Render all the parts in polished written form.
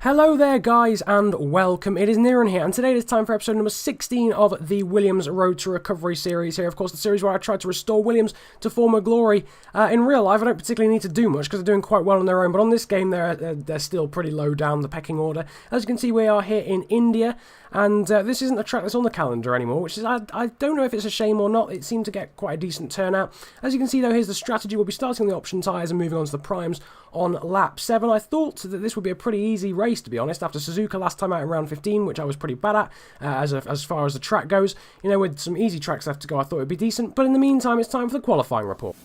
Hello there guys and welcome, it is Niran here and today it is time for episode number 16 of the Williams Road to Recovery series here. Of course the series where I tried to restore Williams to former glory. In real life I don't particularly need to do much because they're doing quite well on their own, but on this game they're still pretty low down the pecking order. As you can see we are here in India and this isn't a track that's on the calendar anymore, which is, I don't know if it's a shame or not. It seemed to get quite a decent turnout. As you can see though, here's the strategy. We'll be starting on the option tyres and moving on to the primes on lap 7. I thought that this would be a pretty easy race, to be honest, after Suzuka last time out in round 15, which I was pretty bad at as far as the track goes. You know, with some easy tracks left to go, I thought it would be decent, but in the meantime, it's time for the qualifying report.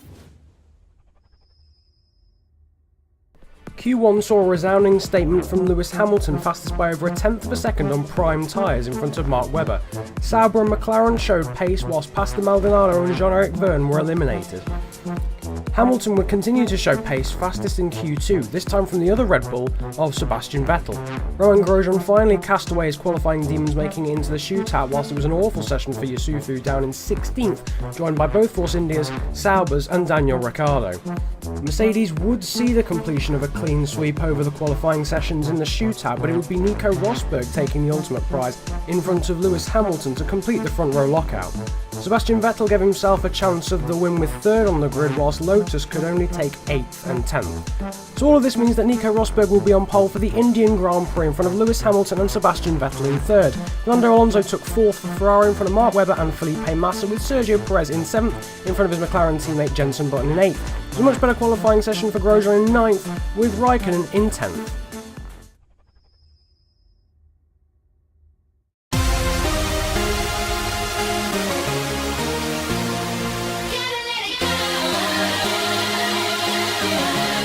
Q1 saw a resounding statement from Lewis Hamilton, fastest by over a tenth of a second on prime tyres in front of Mark Webber. Sauber and McLaren showed pace, whilst Pastor Maldonado and Jean-Eric Vergne were eliminated. Hamilton would continue to show pace, fastest in Q2, this time from the other Red Bull of Sebastian Vettel. Romain Grosjean finally cast away his qualifying demons, making it into the shootout, whilst it was an awful session for Yusufu, down in 16th, joined by both Force India's, Sauber's and Daniel Ricciardo. Mercedes would see the completion of a clean sweep over the qualifying sessions in the shootout, but it would be Nico Rosberg taking the ultimate prize in front of Lewis Hamilton to complete the front row lockout. Sebastian Vettel gave himself a chance of the win with 3rd on the grid, whilst Lotus could only take 8th and 10th. So all of this means that Nico Rosberg will be on pole for the Indian Grand Prix in front of Lewis Hamilton and Sebastian Vettel in 3rd. Fernando Alonso took 4th for Ferrari in front of Mark Webber and Felipe Massa, with Sergio Perez in 7th in front of his McLaren teammate Jenson Button in 8th. It was a much better qualifying session for Grosjean in 9th, with Raikkonen in 10th.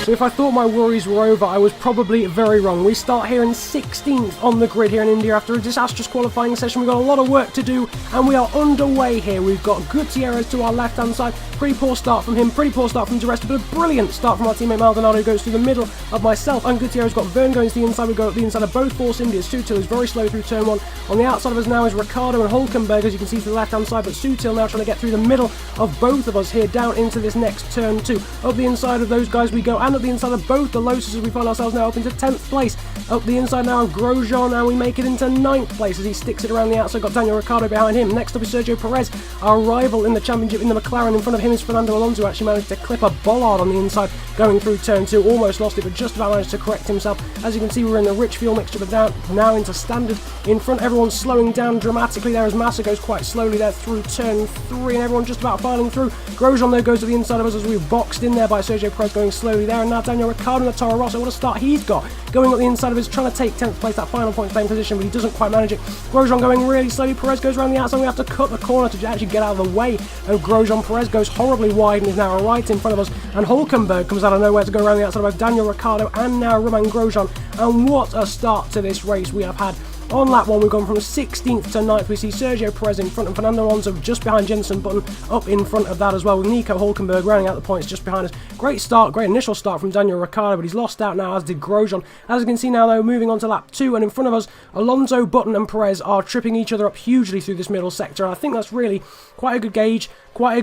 So if I thought my worries were over, I was probably very wrong. We start here in 16th on the grid here in India after a disastrous qualifying session. We've got a lot of work to do and we are underway here. We've got Gutierrez to our left hand side. Pretty poor start from him, pretty poor start from Di Resta, but a brilliant start from our teammate Maldonado, who goes through the middle of myself and Gutierrez. Got Vergne going to the inside. We go up the inside of both Force Indias. Sutil is very slow through turn 1. On the outside of us now is Ricciardo and Hulkenberg, as you can see to the left hand side, but Sutil now trying to get through the middle of both of us here down into this next turn 2. Up the inside of those guys we go, and up the inside of both the Lotuses, we find ourselves now up into 10th place. Up the inside now of Grosjean, and we make it into 9th place as he sticks it around the outside. Got Daniel Ricciardo behind him. Next up is Sergio Perez, our rival in the championship in the McLaren. In front of him is Fernando Alonso, who actually managed to clip a bollard on the inside going through turn 2. Almost lost it, but just about managed to correct himself. As you can see, we're in the rich fuel mixture, but now into standard. In front, everyone's slowing down dramatically there as Massa goes quite slowly there through turn 3, and everyone just about filing through. Grosjean though goes to the inside of us as we've boxed in there by Sergio Perez going slowly there, and now Daniel Ricciardo in the Toro Rosso. What a start he's got, going up the inside of us, trying to take 10th place, that final point playing position, but he doesn't quite manage it. Grosjean going really slowly. Perez goes around the outside. We have to cut the corner to actually get out of the way of Grosjean. Perez goes horribly wide and is now right in front of us, and Hulkenberg comes out of nowhere to go around the outside of both Daniel Ricciardo and now Romain Grosjean. And what a start to this race we have had. On lap 1, we've gone from 16th to 9th. We see Sergio Perez in front and Fernando Alonso just behind Jenson Button up in front of that as well, with Nico Hulkenberg rounding out the points just behind us. Great start, great initial start from Daniel Ricciardo, but he's lost out now, as did Grosjean. As you can see now though, moving on to lap 2, and in front of us, Alonso, Button and Perez are tripping each other up hugely through this middle sector. And I think that's really quite a good gauge, quite a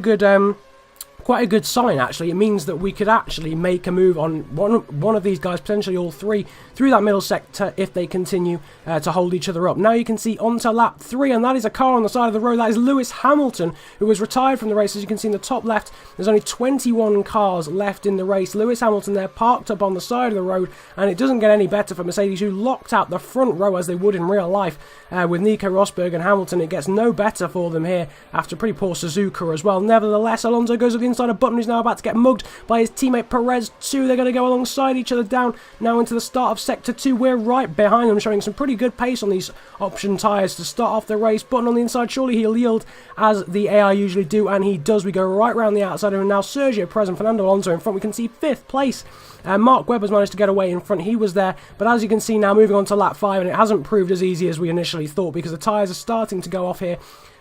good sign actually. It means that we could actually make a move on one of these guys, potentially all three, through that middle sector if they continue to hold each other up. Now you can see onto lap 3, and that is a car on the side of the road. That is Lewis Hamilton, who was retired from the race. As you can see in the top left, there's only 21 cars left in the race. Lewis Hamilton there parked up on the side of the road, and it doesn't get any better for Mercedes, who locked out the front row as they would in real life with Nico Rosberg and Hamilton. It gets no better for them here after pretty poor Suzuka as well. Nevertheless, Alonso goes to the inside of Button, who's now about to get mugged by his teammate Perez too. They're going to go alongside each other down now into the start of sector 2. We're right behind them, showing some pretty good pace on these option tyres to start off the race. Button on the inside, surely he'll yield as the AI usually do, and he does. We go right round the outside of him now. Sergio Perez and Fernando Alonso in front. We can see 5th place. Mark Webber's managed to get away in front. He was there, but as you can see now, moving on to lap 5, and it hasn't proved as easy as we initially thought, because the tyres are starting to go off here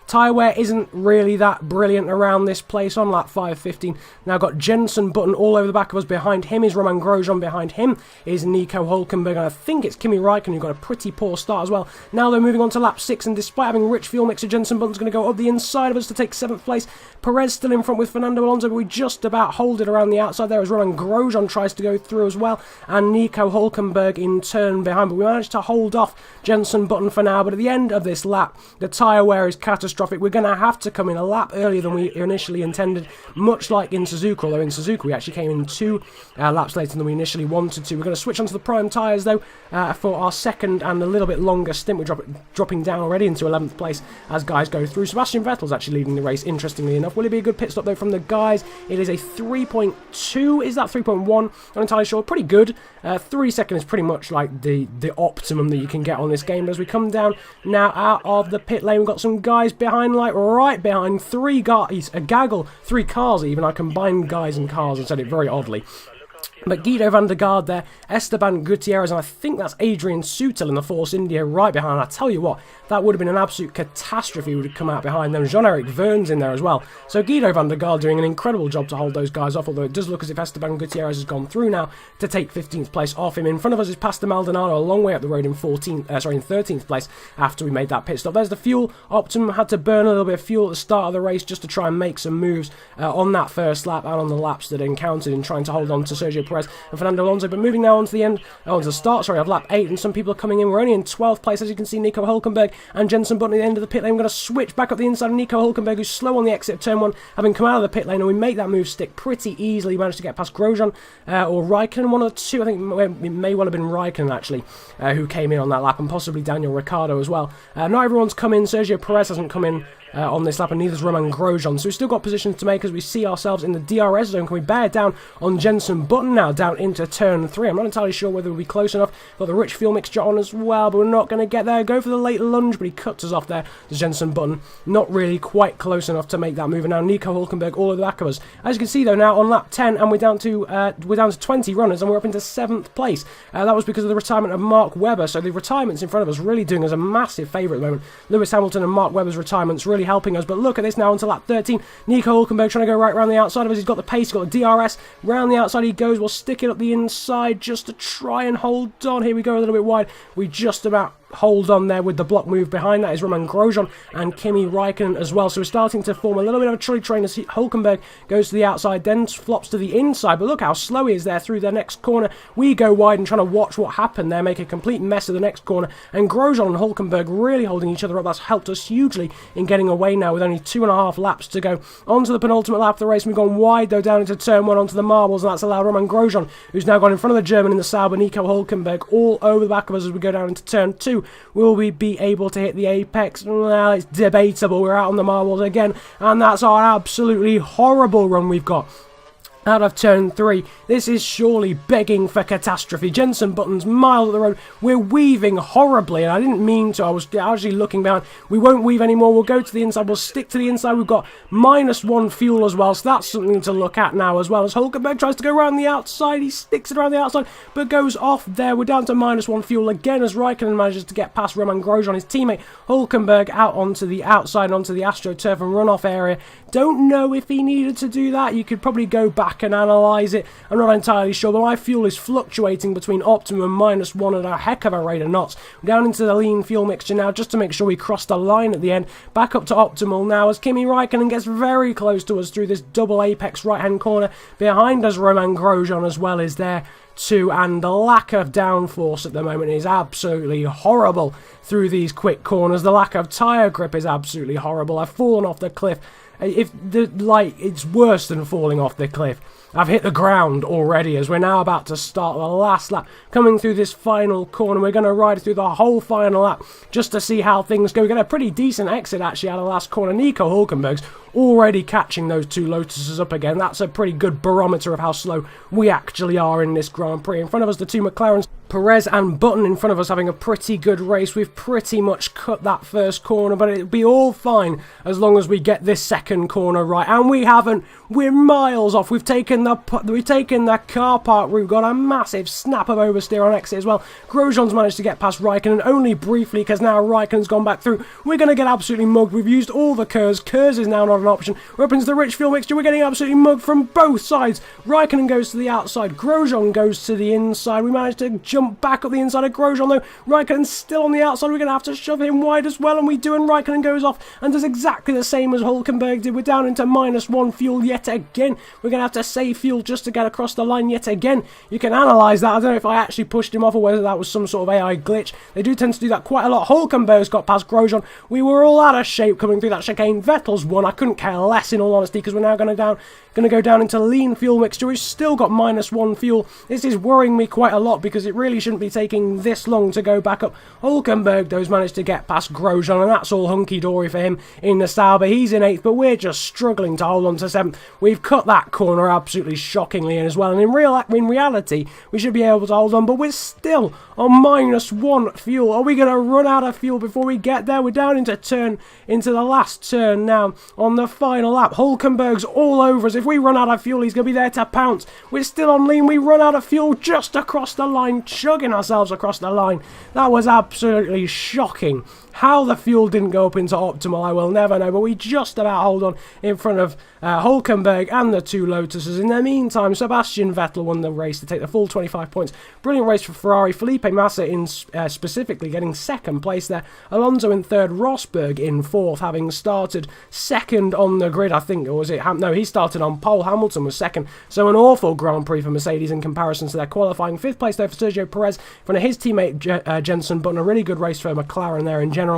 Tyre wear isn't really that brilliant around this place on lap 5:15. Now got Jenson Button all over the back of us. Behind him is Roman Grosjean. Behind him is Nico Hülkenberg. And I think it's Kimi Räikkönen who got a pretty poor start as well. Now they're moving on to lap 6. And despite having rich fuel mixer, Jenson Button's going to go up the inside of us to take 7th place. Perez still in front with Fernando Alonso. But we just about hold it around the outside there as Roman Grosjean tries to go through as well. And Nico Hülkenberg in turn behind. But we managed to hold off Jenson Button for now. But at the end of this lap, the tyre wear is catastrophic. We're going to have to come in a lap earlier than we initially intended, much like in Suzuka, although in Suzuka we actually came in 2 laps later than we initially wanted to. We're going to switch onto the prime tyres though for our second and a little bit longer stint. We're dropping down already into 11th place as guys go through. Sebastian Vettel's actually leading the race, interestingly enough. Will it be a good pit stop though from the guys? It is a 3.2, is that 3.1? Not entirely sure. Pretty good. 3 seconds is pretty much like the optimum that you can get on this game. But as we come down now out of the pit lane, we've got some guys behind, like right behind, 3 guys, a gaggle, 3 cars even. I combined guys and cars and said it very oddly. But Guido van der Garde there, Esteban Gutierrez, and I think that's Adrian Sutil in the Force India right behind. I tell you what, that would have been an absolute catastrophe would have come out behind them. Jean-Eric Vergne's in there as well. So Guido van der Garde doing an incredible job to hold those guys off, although it does look as if Esteban Gutierrez has gone through now to take 15th place off him. In front of us is Pastor Maldonado, a long way up the road in 13th place after we made that pit stop. There's the fuel. Optimum had to burn a little bit of fuel at the start of the race just to try and make some moves on that first lap and on the laps that it encountered in trying to hold on to Sergio Perez and Fernando Alonso. But moving now on to the end, onto the start, of lap 8, and some people are coming in. We're only in 12th place, as you can see. Nico Hülkenberg and Jenson Button at the end of the pit lane. We're going to switch back up the inside of Nico Hülkenberg, who's slow on the exit of turn 1, having come out of the pit lane, and we make that move stick pretty easily. We managed to get past Grosjean or Räikkönen, one of the two. I think it may well have been Räikkönen actually, who came in on that lap, and possibly Daniel Ricciardo as well. Not everyone's come in. Sergio Perez hasn't come in on this lap, and neither's Roman Grosjean. So we've still got positions to make as we see ourselves in the DRS zone. Can we bear down on Jenson Button now, down into turn 3? I'm not entirely sure whether we'll be close enough. Got the rich fuel mixture on as well, but we're not going to get there. Go for the late lunge, but he cuts us off there. The Jenson Button not really quite close enough to make that move. And now Nico Hülkenberg all over the back of us. As you can see though, now on lap 10, and we're down to 20 runners, and we're up into 7th place. That was because of the retirement of Mark Webber. So the retirements in front of us really doing us a massive favour at the moment. Lewis Hamilton and Mark Webber's retirements really helping us. But look at this now onto lap 13. Nico Hülkenberg trying to go right around the outside of us. He's got the pace, he's got the DRS. Round the outside he goes. We'll stick it up the inside just to try and hold on. Here we go, a little bit wide. We just about hold on there with the block move. Behind that is Roman Grosjean and Kimi Räikkönen as well. So we're starting to form a little bit of a trolley train as Hülkenberg goes to the outside, then flops to the inside. But look how slow he is there through the next corner. We go wide and trying to watch what happened there, make a complete mess of the next corner. And Grosjean and Hülkenberg really holding each other up. That's helped us hugely in getting away now with only 2.5 laps to go. On to the penultimate lap of the race. We've gone wide though down into turn 1 onto the marbles, and that's allowed Roman Grosjean, who's now gone in front of the German in the Sauber, Nico Hülkenberg, all over the back of us as we go down into turn 2. Will we be able to hit the apex? Well, it's debatable. We're out on the marbles again, and that's our absolutely horrible run we've got out of turn 3. This is surely begging for catastrophe. Jenson Button's miles of the road. We're weaving horribly, and I didn't mean to. I was actually looking behind. We won't weave anymore. We'll go to the inside. We'll stick to the inside. We've got -1 fuel as well, so that's something to look at now as well. As Hülkenberg tries to go around the outside, he sticks it around the outside, but goes off there. We're down to -1 fuel again as Räikkönen manages to get past Roman Grosjean, his teammate. Hülkenberg out onto the outside, onto the AstroTurf and runoff area. Don't know if he needed to do that. You could probably go back and analyse it. I'm not entirely sure, but my fuel is fluctuating between optimum and -1 at a heck of a rate of knots. We're down into the lean fuel mixture now just to make sure we cross the line at the end. Back up to optimal now as Kimi Räikkönen gets very close to us through this double apex right hand corner. Behind us Roman Grosjean as well is there too, and the lack of downforce at the moment is absolutely horrible through these quick corners. The lack of tyre grip is absolutely horrible. I've fallen off the cliff. It's worse than falling off the cliff. I've hit the ground already as we're now about to start the last lap. Coming through this final corner, we're going to ride through the whole final lap just to see how things go. We get a pretty decent exit actually out of the last corner. Nico Hülkenberg's already catching those 2 Lotuses up again. That's a pretty good barometer of how slow we actually are in this Grand Prix. In front of us, the 2 McLarens, Perez and Button in front of us having a pretty good race. We've pretty much cut that first corner, but it'll be all fine as long as we get this second corner right. And we haven't. We're miles off. We've taken taken the car park route, got a massive snap of oversteer on exit as well. Grosjean's managed to get past Raikkonen only briefly because now Raikkonen's gone back through. We're going to get absolutely mugged. We've used all the Kers. Kers is now not an option. We're up into the rich fuel mixture. We're getting absolutely mugged from both sides. Raikkonen goes to the outside. Grosjean goes to the inside. We managed to jump back up the inside of Grosjean though. Raikkonen's still on the outside. We're going to have to shove him wide as well, and we do, and Raikkonen goes off and does exactly the same as Hulkenberg did. We're down into -1 fuel yet again. We're going to have to save fuel just to get across the line yet again. You can analyse that. I don't know if I actually pushed him off or whether that was some sort of AI glitch. They do tend to do that quite a lot. Hulkenberg's got past Grosjean. We were all out of shape coming through that chicane. Vettel's won. I couldn't care less in all honesty because we're now going to go down into lean fuel mixture. We've still got -1 fuel. This is worrying me quite a lot because it really shouldn't be taking this long to go back up. Hulkenberg, though, has managed to get past Grosjean, and that's all hunky-dory for him in the Sauber. He's in 8th, but we're just struggling to hold on to 7th. We've cut that corner absolutely shockingly in as well, and in reality, we should be able to hold on, but we're still on -1 fuel. Are we going to run out of fuel before we get there? We're down into the last turn now on the final lap. Hulkenberg's all over us. If we run out of fuel, he's going to be there to pounce. We're still on lean. We run out of fuel just across the line, chugging ourselves across the line. That was absolutely shocking. How the fuel didn't go up into optimal, I will never know, but we just about hold on in front of Hulkenberg and the 2 Lotuses. In the meantime, Sebastian Vettel won the race to take the full 25 points. Brilliant race for Ferrari. Felipe Massa in specifically getting 2nd place there. Alonso in 3rd, Rosberg in 4th, having started 2nd on the grid, I think, or was it? No, he started on pole. Hamilton was 2nd, so an awful Grand Prix for Mercedes in comparison to their qualifying. 5th place though for Sergio Perez in front of his teammate Jenson Button. A really good race for McLaren there in general.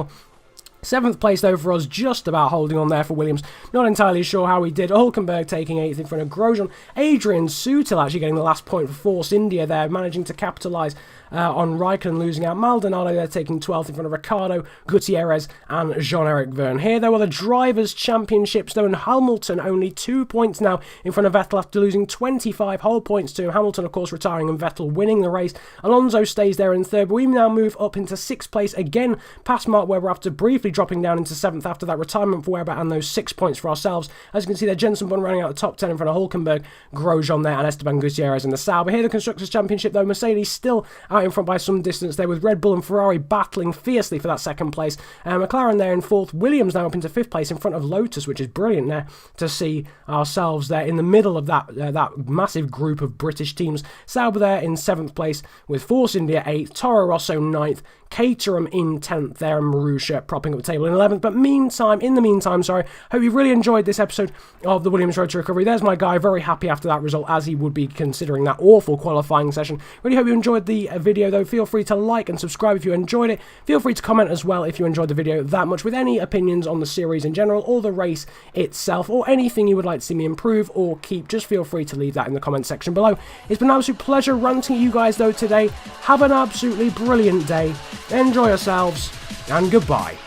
7th place though for us, just about holding on there for Williams. Not entirely sure how we did. Hulkenberg taking 8th in front of Grosjean. Adrian Sutil actually getting the last point for Force India there, managing to capitalise on Raikkonen losing out. Maldonado there taking 12th in front of Ricciardo, Gutierrez and Jean-Eric Vergne. Here there were the Drivers' Championships though, and Hamilton only 2 points now in front of Vettel after losing 25 whole points to him. Hamilton of course retiring and Vettel winning the race. Alonso stays there in 3rd, but we now move up into 6th place again past Mark Webber after briefly dropping down into 7th after that retirement for Webber and those 6 points for ourselves. As you can see there, Jenson Button running out the top 10 in front of Hulkenberg, Grosjean there and Esteban Gutierrez in the Sauber. Here the Constructors' Championship though, Mercedes still out in front by some distance there with Red Bull and Ferrari battling fiercely for that 2nd place. McLaren there in 4th, Williams now up into 5th place in front of Lotus, which is brilliant there to see ourselves there in the middle of that massive group of British teams. Sauber there in 7th place with Force India 8th, Toro Rosso 9th, Caterham in 10th there, and Marussia propping up the table in 11th. But in the meantime, hope you've really enjoyed this episode of the Williams Road to Recovery. There's my guy, very happy after that result, as he would be considering that awful qualifying session. Really hope you enjoyed the video though. Feel free to like and subscribe if you enjoyed it. Feel free to comment as well if you enjoyed the video that much, with any opinions on the series in general, or the race itself, or anything you would like to see me improve or keep. Just feel free to leave that in the comment section below. It's been an absolute pleasure ranting at you guys though today. Have an absolutely brilliant day. Enjoy yourselves, and goodbye.